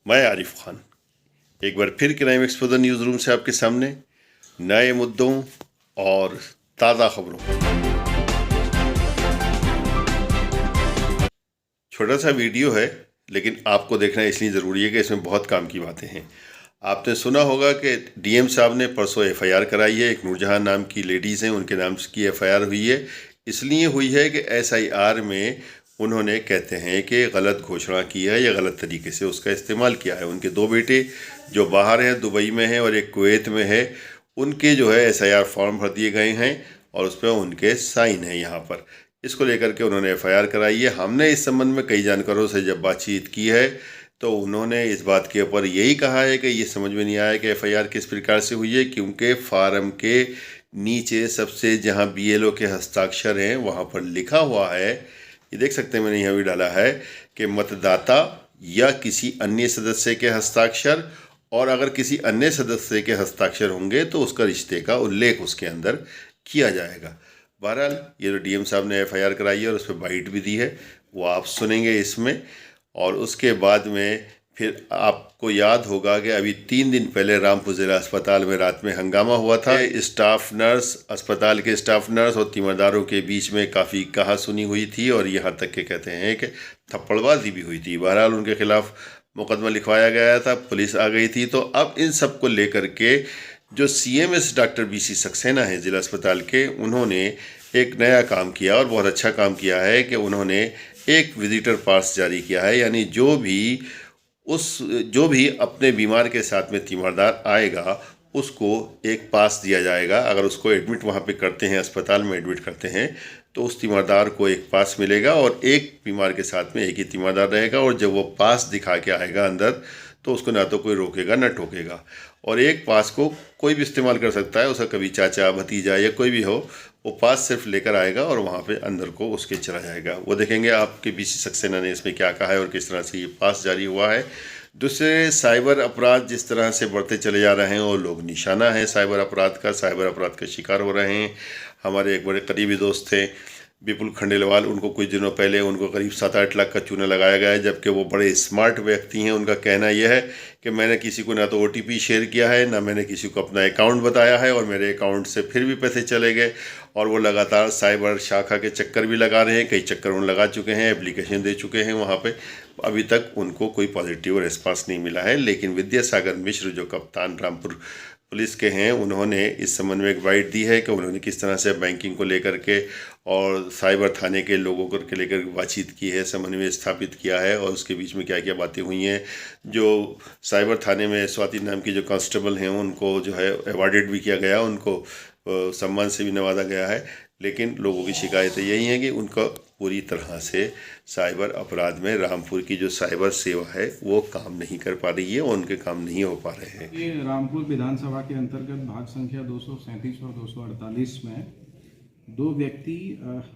मैं आरिफ खान एक बार फिर क्राइम एक्सपोजर न्यूज़ रूम से आपके सामने नए मुद्दों और ताज़ा खबरों। छोटा सा वीडियो है लेकिन आपको देखना इसलिए ज़रूरी है कि इसमें बहुत काम की बातें हैं। आपने सुना होगा कि डीएम साहब ने परसों एफआईआर कराई है। एक नूरजहां नाम की लेडीज़ हैं, उनके नाम की एफआईआर हुई है। इसलिए हुई है कि एसआईआर में उन्होंने कहते हैं कि गलत घोषणा की है या गलत तरीके से उसका इस्तेमाल किया है। उनके दो बेटे जो बाहर हैं, दुबई में हैं और एक कुवैत में है, उनके जो है एसआईआर फॉर्म भर दिए गए हैं और उस पर उनके साइन हैं यहाँ पर। इसको लेकर के उन्होंने एफआईआर कराई है। हमने इस संबंध में कई जानकारों से जब बातचीत की है तो उन्होंने इस बात के ऊपर यही कहा है कि ये समझ में नहीं आया कि एफआईआर किस प्रकार से हुई है, क्योंकि फार्म के नीचे सबसे जहाँ बीएलओ के हस्ताक्षर हैं वहाँ पर लिखा हुआ है, ये देख सकते हैं, मैंने यहाँ भी डाला है कि मतदाता या किसी अन्य सदस्य के हस्ताक्षर, और अगर किसी अन्य सदस्य के हस्ताक्षर होंगे तो उसका रिश्ते का उल्लेख उसके अंदर किया जाएगा। बहरहाल ये जो डीएम साहब ने एफआईआर कराई है और उस पर बाइट भी दी है वो आप सुनेंगे इसमें। और उसके बाद में फिर आपको याद होगा कि अभी 3 दिन पहले रामपुर ज़िला अस्पताल में रात में हंगामा हुआ था। स्टाफ नर्स, अस्पताल के स्टाफ नर्स और तीमारदारों के बीच में काफ़ी कहासुनी हुई थी और यहाँ तक के कहते हैं कि थप्पड़बाजी भी हुई थी। बहरहाल उनके खिलाफ मुकदमा लिखवाया गया था, पुलिस आ गई थी। तो अब इन सब को लेकर के जो सीएमएस डॉक्टर बीसी सक्सेना है ज़िला अस्पताल के, उन्होंने एक नया काम किया और बहुत अच्छा काम किया है कि उन्होंने एक विजिटर पास जारी किया है। यानी जो भी अपने बीमार के साथ में तीमारदार आएगा उसको एक पास दिया जाएगा। अगर उसको एडमिट वहाँ पे करते हैं, अस्पताल में एडमिट करते हैं, तो उस तीमारदार को एक पास मिलेगा और एक बीमार के साथ में एक ही तीमारदार रहेगा। और जब वो पास दिखा के आएगा अंदर तो उसको ना तो कोई रोकेगा ना टोकेगा। और एक पास को कोई भी इस्तेमाल कर सकता है, उसका कभी चाचा भतीजा या कोई भी हो, वो पास सिर्फ लेकर आएगा और वहाँ पे अंदर को उसके चला जाएगा। वो देखेंगे आपके बीसी सक्सेना ने इसमें क्या कहा है और किस तरह से ये पास जारी हुआ है। दूसरे, साइबर अपराध जिस तरह से बढ़ते चले जा रहे हैं और लोग निशाना है साइबर अपराध का शिकार हो रहे हैं। हमारे एक बड़े करीबी दोस्त थे विपुल खंडेलवाल, उनको कुछ दिनों पहले उनको करीब 7-8 लाख का चूना लगाया गया है, जबकि वो बड़े स्मार्ट व्यक्ति हैं। उनका कहना यह है कि मैंने किसी को ना तो ओटीपी शेयर किया है, ना मैंने किसी को अपना अकाउंट बताया है और मेरे अकाउंट से फिर भी पैसे चले गए। और वो लगातार साइबर शाखा के चक्कर भी लगा रहे हैं, कई चक्कर उन्होंने लगा चुके हैं, एप्लीकेशन दे चुके हैं वहाँ पे। अभी तक उनको कोई पॉजिटिव रिस्पांस नहीं मिला है। लेकिन विद्यासागर मिश्र जो कप्तान रामपुर पुलिस के हैं, उन्होंने इस संबंध में एक बाइट दी है कि उन्होंने किस तरह से बैंकिंग को लेकर के और साइबर थाने के लोगों को लेकर बातचीत की है, समन्वय स्थापित किया है और उसके बीच में क्या क्या बातें हुई हैं। जो साइबर थाने में स्वाति नाम की जो कांस्टेबल हैं उनको जो है अवार्डेड भी किया गया, उनको सम्मान से भी नवाजा गया है। लेकिन लोगों की शिकायतें यही हैं कि उनका पूरी तरह से साइबर अपराध में रामपुर की जो साइबर सेवा है वो काम नहीं कर पा रही है और उनके काम नहीं हो पा रहे हैं। ये रामपुर विधानसभा के अंतर्गत भाग संख्या 237 और 248 में 2 व्यक्ति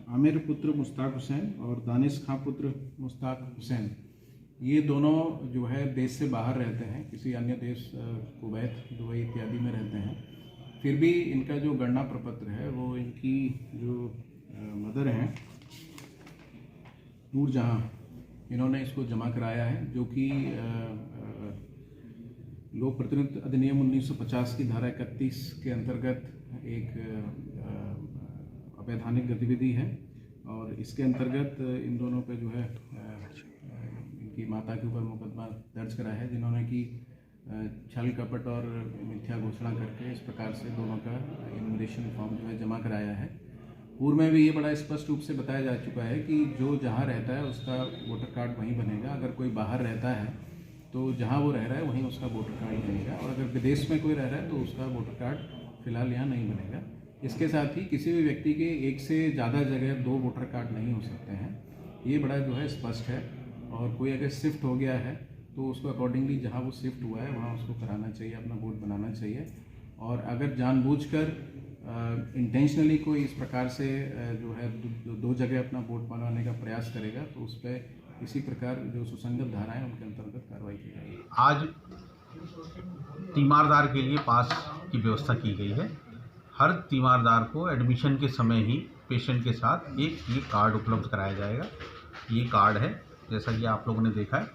आमिर पुत्र मुश्ताक हुसैन और दानिश खां पुत्र मुश्ताक हुसैन, ये दोनों जो है देश से बाहर रहते हैं, किसी अन्य देश कुवैत, दुबई इत्यादि में रहते हैं। फिर भी इनका जो गणना प्रपत्र है वो इनकी जो मदर हैं नूरजहां, इन्होंने इसको जमा कराया है, जो कि लोक प्रतिनिधित्व अधिनियम 1950 की धारा 31 के अंतर्गत एक अवैधानिक गतिविधि है। और इसके अंतर्गत इन दोनों पे जो है इनकी माता के ऊपर मुकदमा दर्ज करा है, जिन्होंने कि छल कपट और मिथ्या घोषणा करके इस प्रकार से दोनों का इन्विटेशन फॉर्म जो है जमा कराया है। पूर्व में भी ये बड़ा स्पष्ट रूप से बताया जा चुका है कि जो जहाँ रहता है उसका वोटर कार्ड वहीं बनेगा। अगर कोई बाहर रहता है तो जहाँ वो रह रहा है वहीं उसका वोटर कार्ड बनेगा, और अगर विदेश में कोई रह रहा है तो उसका वोटर कार्ड फिलहाल यहाँ नहीं बनेगा। इसके साथ ही किसी भी व्यक्ति के एक से ज़्यादा जगह 2 वोटर कार्ड नहीं हो सकते हैं, ये बड़ा जो है स्पष्ट है। और कोई अगर शिफ्ट हो गया है तो उसको अकॉर्डिंगली जहाँ वो शिफ्ट हुआ है वहाँ उसको कराना चाहिए, अपना वोट बनाना चाहिए। और अगर जानबूझकर इंटेंशनली कोई इस प्रकार से जो है 2 जगह अपना वोट बनवाने का प्रयास करेगा तो उस पर इसी प्रकार जो सुसंगत धाराएं उनके अंतर्गत कार्रवाई की जाएगी। आज तीमारदार के लिए पास की व्यवस्था की गई है। हर तीमारदार को एडमिशन के समय ही पेशेंट के साथ ये कार्ड उपलब्ध कराया जाएगा। ये कार्ड है, जैसा कि आप लोगों ने देखा है,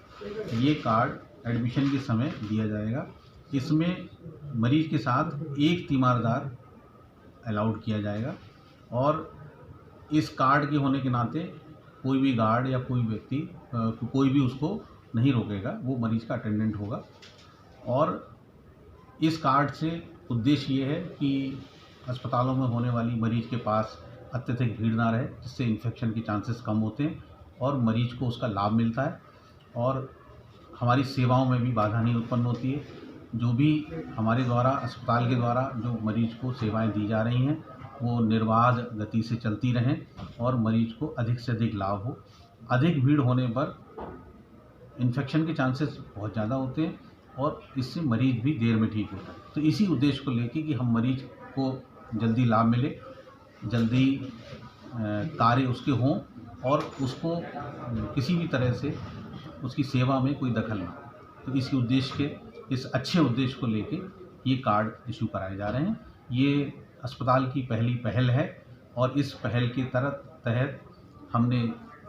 ये कार्ड एडमिशन के समय दिया जाएगा। इसमें मरीज के साथ एक तीमारदार अलाउड किया जाएगा और इस कार्ड के होने के नाते कोई भी गार्ड या कोई व्यक्ति कोई भी उसको नहीं रोकेगा, वो मरीज का अटेंडेंट होगा। और इस कार्ड से उद्देश्य ये है कि अस्पतालों में होने वाली मरीज के पास अत्यधिक भीड़ ना रहे, जिससे इन्फेक्शन के चांसेस कम होते हैं और मरीज को उसका लाभ मिलता है और हमारी सेवाओं में भी बाधा नहीं उत्पन्न होती है। जो भी हमारे द्वारा अस्पताल के द्वारा जो मरीज को सेवाएं दी जा रही हैं वो निर्बाध गति से चलती रहें और मरीज को अधिक से अधिक लाभ हो। अधिक भीड़ होने पर इन्फेक्शन के चांसेस बहुत ज़्यादा होते हैं और इससे मरीज भी देर में ठीक होता है। तो इसी उद्देश्य को लेकर कि हम मरीज को जल्दी लाभ मिले, जल्दी कार्य उसके हों और उसको किसी भी तरह से उसकी सेवा में कोई दखल ना हो। तो इसी उद्देश्य के, इस अच्छे उद्देश्य को लेके ये कार्ड इशू कराए जा रहे हैं। ये अस्पताल की पहली पहल है और इस पहल के तहत हमने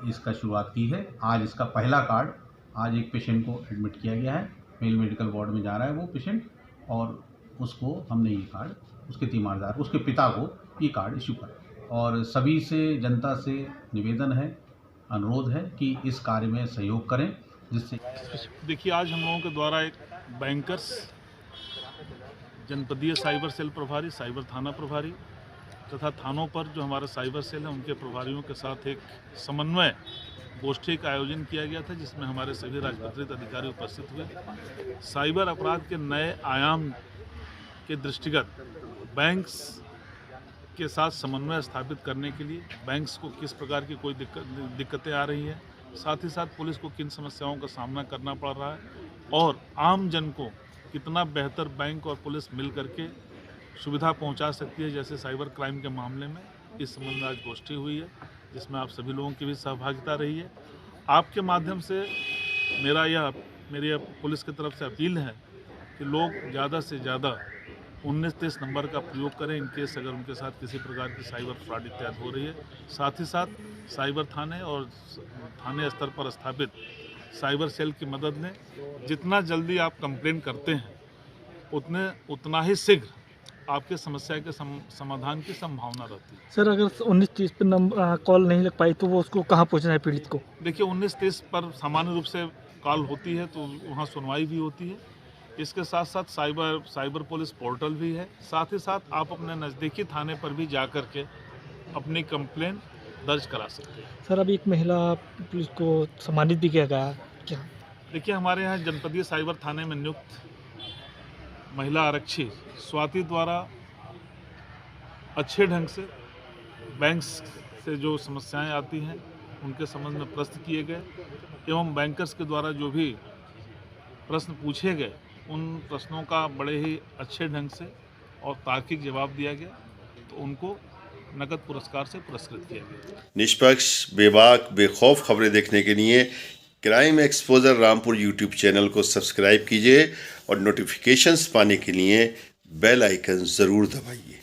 इसका शुरुआत की है। आज इसका पहला कार्ड, आज एक पेशेंट को एडमिट किया गया है, मेल मेडिकल वार्ड में जा रहा है वो पेशेंट, और उसको हमने ये कार्ड, उसके तीमारदार, उसके पिता को ये कार्ड इशू करा। और सभी से, जनता से निवेदन है, अनुरोध है कि इस कार्य में सहयोग करें, जिससे देखिए आज हम लोगों के द्वारा एक बैंकर्स, जनपदीय साइबर सेल प्रभारी, साइबर थाना प्रभारी तथा थानों पर जो हमारा साइबर सेल है उनके प्रभारियों के साथ एक समन्वय गोष्ठी का आयोजन किया गया था, जिसमें हमारे सभी राजपत्रित अधिकारी उपस्थित हुए। साइबर अपराध के नए आयाम के दृष्टिगत बैंक्स के साथ समन्वय स्थापित करने के लिए बैंक्स को किस प्रकार की कोई दिक्कतें आ रही हैं, साथ ही साथ पुलिस को किन समस्याओं का सामना करना पड़ रहा है और आम जन को कितना बेहतर बैंक और पुलिस मिल करके सुविधा पहुंचा सकती है, जैसे साइबर क्राइम के मामले में। इस संबंध में आज गोष्ठी हुई है, जिसमें आप सभी लोगों की भी सहभागिता रही है। आपके माध्यम से मेरी पुलिस की तरफ से अपील है कि लोग ज़्यादा से ज़्यादा 1930 नंबर का प्रयोग करें इन केस अगर उनके साथ किसी प्रकार की साइबर फ्रॉड इत्यादि हो रही है। साथ ही साथ साइबर थाने और थाने स्तर पर स्थापित साइबर सेल की मदद लें। जितना जल्दी आप कंप्लेन करते हैं उतना ही शीघ्र आपके समस्या के समाधान की संभावना रहती है। सर, अगर 1930 पर नंबर कॉल नहीं लग पाई तो वो उसको कहाँ पहुँचना है पीड़ित को? देखिए 1930 पर सामान्य रूप से कॉल होती है तो वहाँ सुनवाई भी होती है। इसके साथ साथ साइबर पुलिस पोर्टल भी है। साथ ही साथ आप अपने नज़दीकी थाने पर भी जा कर के अपनी कंप्लेन दर्ज करा सकते हैं। सर, अभी एक महिला पुलिस को सम्मानित भी किया गया क्या? देखिए हमारे यहाँ जनपदीय साइबर थाने में नियुक्त महिला आरक्षी स्वाति द्वारा अच्छे ढंग से बैंक्स से जो समस्याएं आती हैं उनके संबंध में प्रश्न किए गए एवं बैंकर्स के द्वारा जो भी प्रश्न पूछे गए उन प्रश्नों का बड़े ही अच्छे ढंग से और तार्किक जवाब दिया गया, तो उनको नकद पुरस्कार से पुरस्कृत किया गया। निष्पक्ष, बेबाक, बेखौफ खबरें देखने के लिए crime exposure Rampur YouTube channel को सब्सक्राइब कीजिए और नोटिफिकेशंस पाने के लिए बेल आइकन ज़रूर दबाइए।